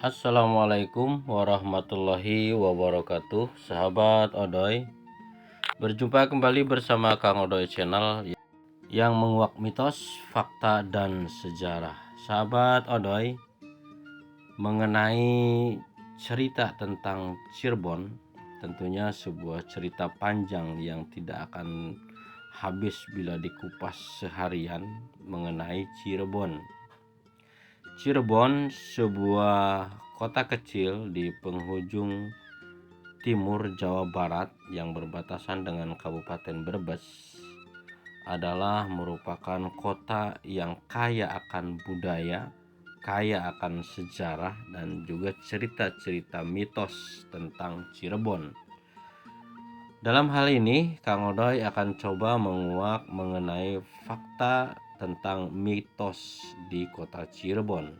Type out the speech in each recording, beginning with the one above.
Assalamualaikum warahmatullahi wabarakatuh. Sahabat Odoy, berjumpa kembali bersama Kang Odoy Channel yang menguak mitos, fakta, dan sejarah. Sahabat Odoy, mengenai cerita tentang Cirebon, tentunya sebuah cerita panjang yang tidak akan habis bila dikupas seharian mengenai Cirebon. Cirebon, sebuah kota kecil di penghujung timur Jawa Barat yang berbatasan dengan Kabupaten Brebes, adalah merupakan kota yang kaya akan budaya, kaya akan sejarah, dan juga cerita-cerita mitos tentang Cirebon. Dalam hal ini, Kang Odoy akan coba menguak mengenai fakta tentang mitos di kota Cirebon.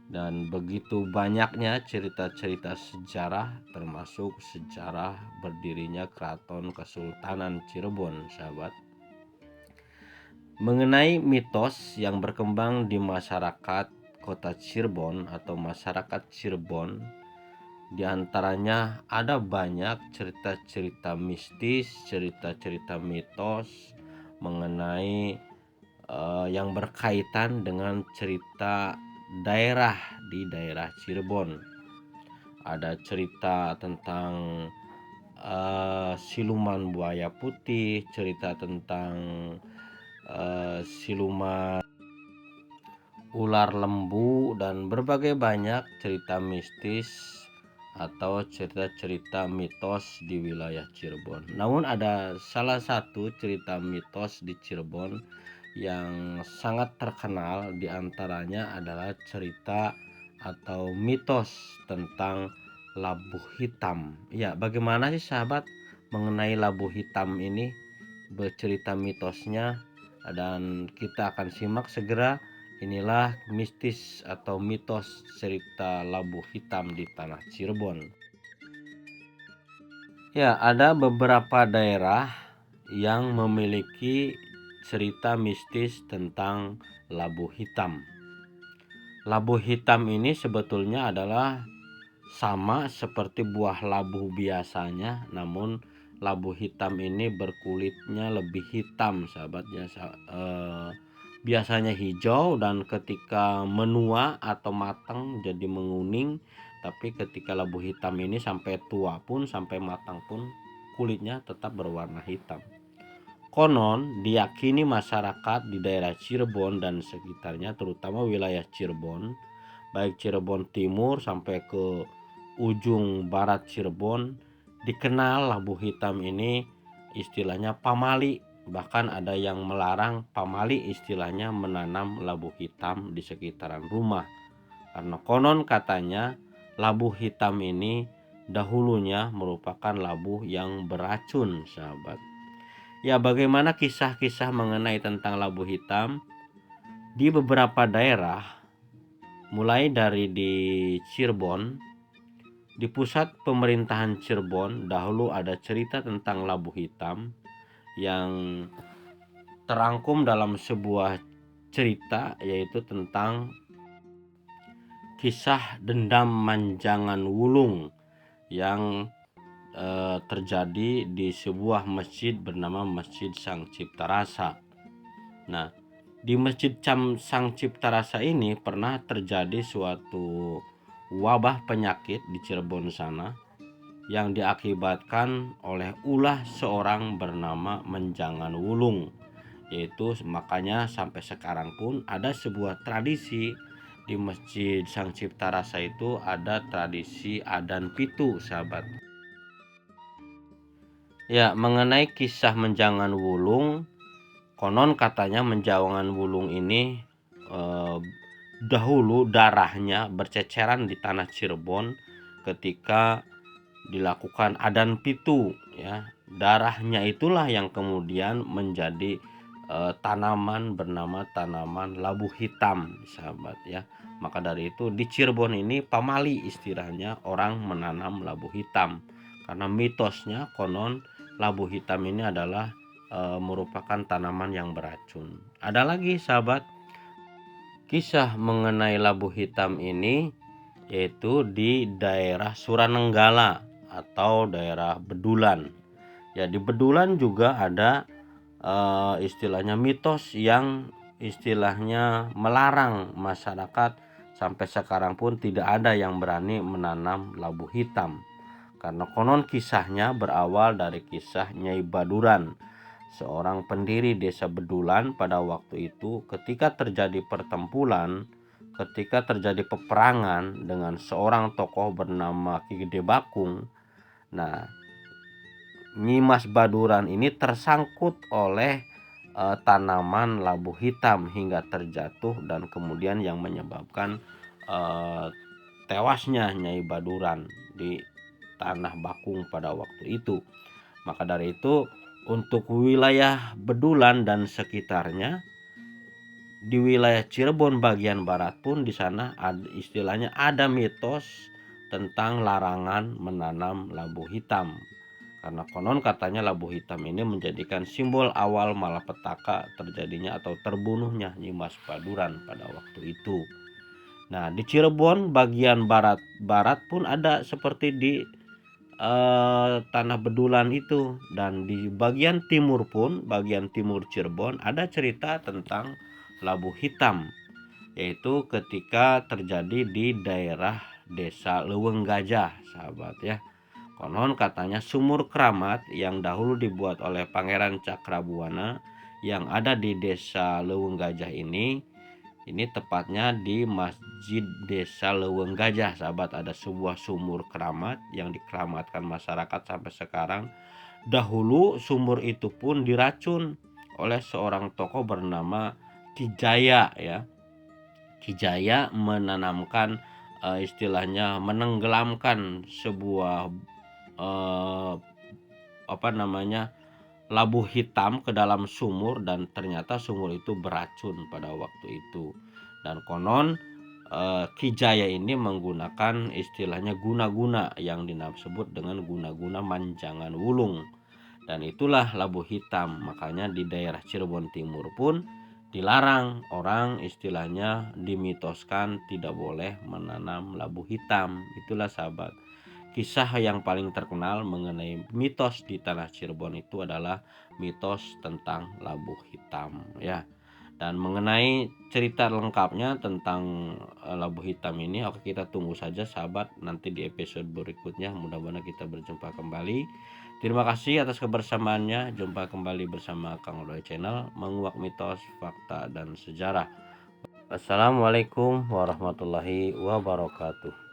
Dan begitu banyaknya cerita-cerita sejarah, termasuk sejarah berdirinya Keraton Kesultanan Cirebon, sahabat. Mengenai mitos yang berkembang di masyarakat kota Cirebon atau masyarakat Cirebon, diantaranya ada banyak cerita-cerita mistis, cerita-cerita mitos mengenai yang berkaitan dengan cerita daerah di daerah Cirebon. Ada cerita tentang siluman buaya putih, cerita tentang siluman ular lembu, dan berbagai banyak cerita mistis atau cerita-cerita mitos di wilayah Cirebon. Namun ada salah satu cerita mitos di Cirebon yang sangat terkenal, diantaranya adalah cerita atau mitos tentang labu hitam. Ya, bagaimana sih sahabat mengenai labu hitam ini, bercerita mitosnya, dan kita akan simak segera. Inilah mistis atau mitos cerita labu hitam di tanah Cirebon. Ya, ada beberapa daerah yang memiliki cerita mistis tentang labu hitam. Labu hitam ini sebetulnya adalah sama seperti buah labu biasanya, namun labu hitam ini berkulitnya lebih hitam, sahabatnya. Biasanya hijau, dan ketika menua atau matang jadi menguning. Tapi ketika labu hitam ini sampai tua pun, sampai matang pun, kulitnya tetap berwarna hitam. Konon diyakini masyarakat di daerah Cirebon dan sekitarnya, terutama wilayah Cirebon, baik Cirebon Timur sampai ke ujung barat Cirebon, dikenal labu hitam ini istilahnya pamali. Bahkan ada yang melarang pamali istilahnya menanam labu hitam di sekitaran rumah, karena konon katanya labu hitam ini dahulunya merupakan labu yang beracun, sahabat. Ya, bagaimana kisah-kisah mengenai tentang labu hitam di beberapa daerah, mulai dari di Cirebon. Di pusat pemerintahan Cirebon dahulu ada cerita tentang labu hitam yang terangkum dalam sebuah cerita, yaitu tentang kisah dendam Manjangan Wulung yang terjadi di sebuah masjid bernama Masjid Sang Cipta Rasa. Nah, di Masjid Sang Cipta Rasa ini pernah terjadi suatu wabah penyakit di Cirebon sana yang diakibatkan oleh ulah seorang bernama Menjangan Wulung. Yaitu makanya sampai sekarang pun ada sebuah tradisi di Masjid Sang Cipta Rasa itu, ada tradisi adan pitu, sahabat. Ya, mengenai kisah Menjangan Wulung, konon katanya Menjangan Wulung ini dahulu darahnya berceceran di tanah Cirebon ketika dilakukan adan pitu, ya. Darahnya itulah yang kemudian menjadi tanaman bernama tanaman labu hitam, sahabat, ya. Maka dari itu di Cirebon ini pamali istilahnya orang menanam labu hitam, karena mitosnya konon labu hitam ini adalah merupakan tanaman yang beracun. Ada lagi, sahabat, kisah mengenai labu hitam ini yaitu di daerah Suranenggala atau daerah Bedulan. Ya, di Bedulan juga ada istilahnya mitos yang istilahnya melarang masyarakat. Sampai sekarang pun tidak ada yang berani menanam labu hitam, karena konon kisahnya berawal dari kisah Nyai Baduran, seorang pendiri desa Bedulan. Pada waktu itu ketika terjadi pertempuran, ketika terjadi peperangan dengan seorang tokoh bernama Ki Gede Bakung. Nah, Nyimas Baduran ini tersangkut oleh tanaman labu hitam hingga terjatuh, dan kemudian yang menyebabkan tewasnya Nyai Baduran di tanah Bakung pada waktu itu. Maka dari itu, untuk wilayah Bedulan dan sekitarnya, di wilayah Cirebon bagian barat pun di sana istilahnya ada mitos tentang larangan menanam labu hitam, karena konon katanya labu hitam ini menjadikan simbol awal malapetaka terjadinya atau terbunuhnya Nyimas Baduran pada waktu itu. Nah, di Cirebon bagian barat pun ada seperti di tanah Bedulan itu, dan di bagian timur pun, bagian timur Cirebon, ada cerita tentang labu hitam, yaitu ketika terjadi di daerah desa Leuweung Gajah, sahabat ya. Konon katanya sumur keramat yang dahulu dibuat oleh Pangeran Cakrabuana yang ada di desa Leuweung Gajah ini tepatnya di Masjid Desa Leuweung Gajah, sahabat. Ada sebuah sumur keramat yang dikeramatkan masyarakat sampai sekarang. Dahulu sumur itu pun diracun oleh seorang tokoh bernama Kijaya ya. Kijaya menanamkan istilahnya menenggelamkan sebuah labu hitam ke dalam sumur, dan ternyata sumur itu beracun pada waktu itu. Dan konon Kijaya ini menggunakan istilahnya guna-guna yang disebut dengan guna-guna manjangan wulung, dan itulah labu hitam. Makanya di daerah Cirebon Timur pun dilarang, orang istilahnya dimitoskan tidak boleh menanam labu hitam. Itulah sahabat, kisah yang paling terkenal mengenai mitos di tanah Cirebon itu adalah mitos tentang labu hitam ya. Dan mengenai cerita lengkapnya tentang labu hitam ini, oke, kita tunggu saja sahabat nanti di episode berikutnya. Mudah-mudahan kita berjumpa kembali. Terima kasih atas kebersamaannya. Jumpa kembali bersama Kang Odoy Channel, menguak mitos, fakta, dan sejarah. Assalamualaikum warahmatullahi wabarakatuh.